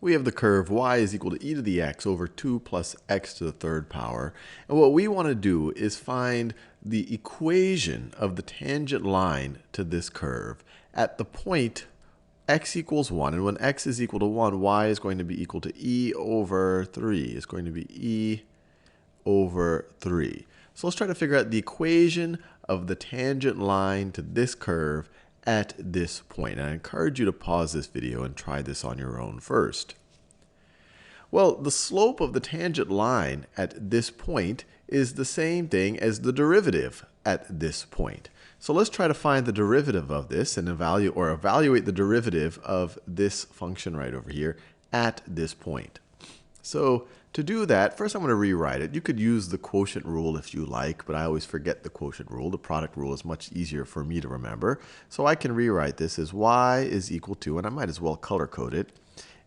we have the curve y is equal to e to the x over 2 plus x to the third power. And what we want to do is find the equation of the tangent line to this curve at the point x equals 1. And when x is equal to 1, y is going to be equal to e over 3. It's going to be e over 3. So let's try to figure out the equation of the tangent line to this curve at this point. And I encourage you to pause this video and try this on your own first. Well, the slope of the tangent line at this point is the same thing as the derivative at this point. So let's try to find the derivative of this and evaluate the derivative of this function right over here at this point. So to do that, first I'm going to rewrite it. You could use the quotient rule if you like, but I always forget the quotient rule. The product rule is much easier for me to remember. So I can rewrite this as y is equal to, and I might as well color code it,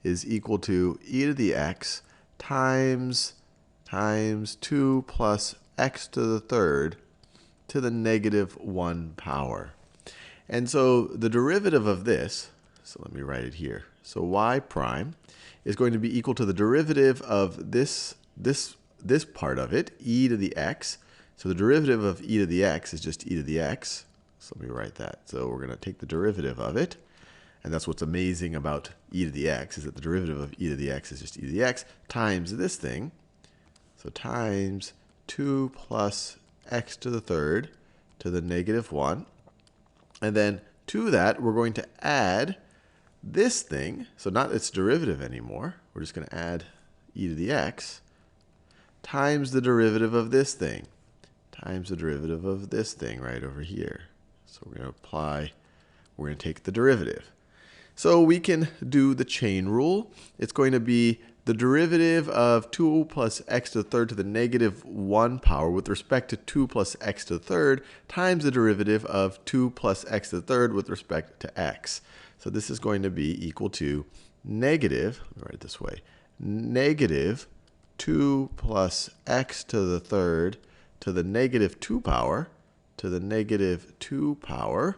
is equal to e to the x times 2 plus x to the third to the negative 1 power. And so the derivative of this, so let me write it here. So y prime is going to be equal to the derivative of this part of it, e to the x. So the derivative of e to the x is just e to the x. So let me write that. So we're going to take the derivative of it. And that's what's amazing about e to the x, is that the derivative of e to the x is just e to the x times this thing. So times 2 plus x to the third to the negative 1. And then to that, we're going to add this thing, so not its derivative anymore. We're just going to add e to the x times the derivative of this thing, times the derivative of this thing right over here. So we're going to take the derivative. So we can do the chain rule. It's going to be the derivative of 2 plus x to the third to the negative 1 power with respect to 2 plus x to the third times the derivative of 2 plus x to the third with respect to x. So this is going to be equal to negative, let me write it this way, negative 2 plus x to the third to the negative 2 power to the negative 2 power.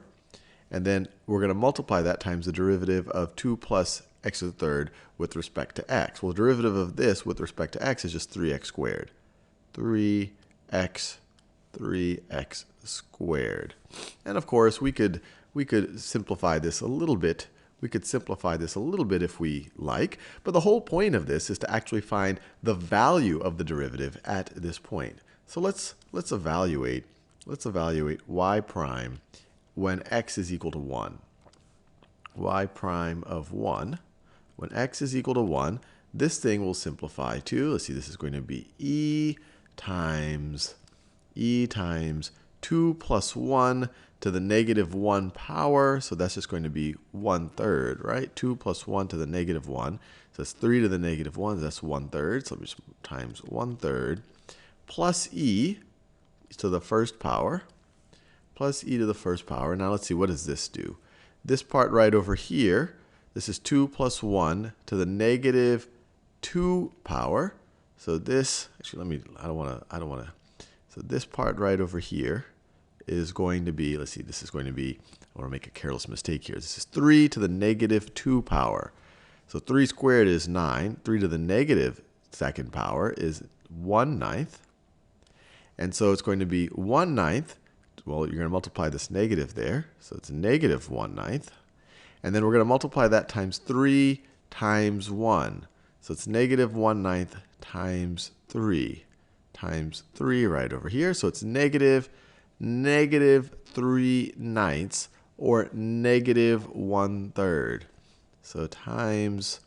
And then we're going to multiply that times the derivative of 2 plus x to the third with respect to x. Well, the derivative of this with respect to x is just 3x squared. 3x squared. And of course, we could simplify this a little bit. We could simplify this a little bit if we like. But the whole point of this is to actually find the value of the derivative at this point. So let's evaluate y prime when x is equal to 1. Y prime of 1. When x is equal to 1, this thing will simplify to, let's see, this is going to be e times 2 plus 1 to the negative 1 power. So that's just going to be 1/3, right? 2 plus 1 to the negative 1. So that's 3 to the negative 1. That's 1/3. So let me just times 1/3 plus e to the first power. Plus e to the first power. Now let's see, what does this do? This part right over here, this is 2 plus 1 to the negative 2 power. So this, actually, I don't want to, so this part right over here is going to be, let's see, this is going to be, I want to make a careless mistake here. This is 3 to the negative 2 power. So 3 squared is 9. 3 to the negative second power is 1/9. And so it's going to be 1/9. Well, you're going to multiply this negative there. So it's negative 1/9. And then we're going to multiply that times 3 times 1. So it's negative 1/9 times 3 right over here. So it's negative 3/9 or negative 1/3. So times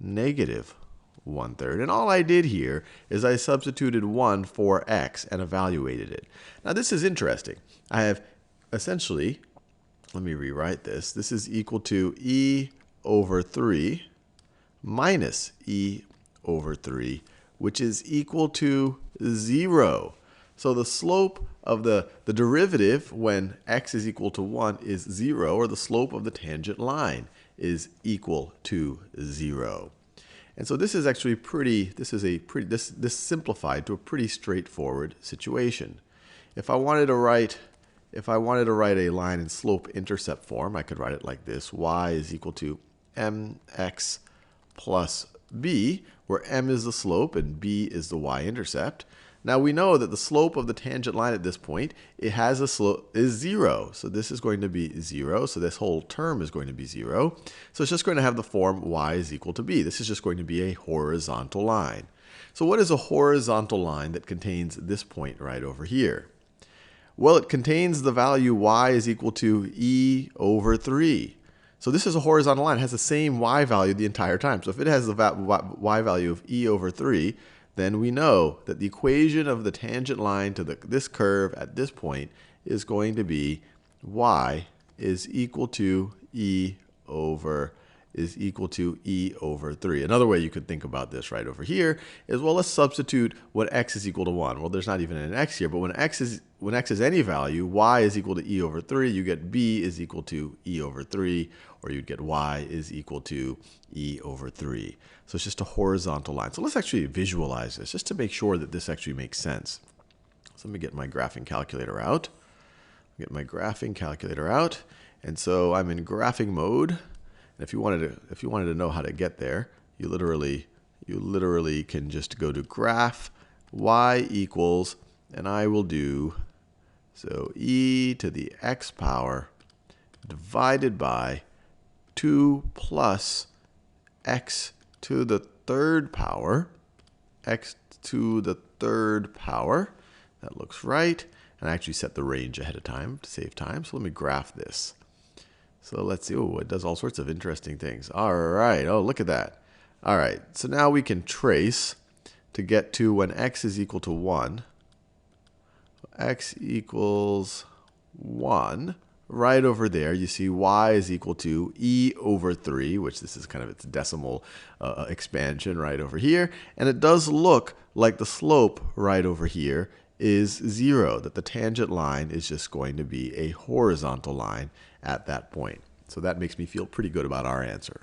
negative 1/3. And all I did here is I substituted 1 for x and evaluated it. Now this is interesting. I have essentially, let me rewrite this. This is equal to e over 3 minus e over 3, which is equal to 0. So the slope of the derivative when x is equal to 1 is 0, or the slope of the tangent line is equal to 0. And so this is actually this simplified to a pretty straightforward situation. If I wanted to write a line in slope intercept form, I could write it like this. Y is equal to mx plus b, where m is the slope and b is the y-intercept. Now we know that the slope of the tangent line at this point, it has a slope is 0. So this is going to be 0. So this whole term is going to be 0. So it's just going to have the form y is equal to b. This is just going to be a horizontal line. So what is a horizontal line that contains this point right over here? Well, it contains the value y is equal to e over 3. So this is a horizontal line. It has the same y value the entire time. So if it has the y value of e over 3, then we know that the equation of the tangent line to this curve at this point is going to be y is equal to e over 3. Another way you could think about this right over here is, well, let's substitute when x is equal to 1. Well, there's not even an x here, but when x is any value, y is equal to e over 3, you get b is equal to e over 3, or you'd get y is equal to e over 3. So it's just a horizontal line. So let's actually visualize this just to make sure that this actually makes sense. So let me get my graphing calculator out. And so I'm in graphing mode. And if you wanted to know how to get there, you literally can just go to graph y equals, and I will do so e to the x power divided by 2 plus x to the third power, That looks right. And I actually set the range ahead of time to save time. So let me graph this. So let's see. Oh, it does all sorts of interesting things. All right. Oh, look at that. All right. So now we can trace to get to when x is equal to 1. X equals 1. Right over there, you see y is equal to e over 3, which this is kind of its decimal expansion right over here. And it does look like the slope right over here is 0, that the tangent line is just going to be a horizontal line at that point. So that makes me feel pretty good about our answer.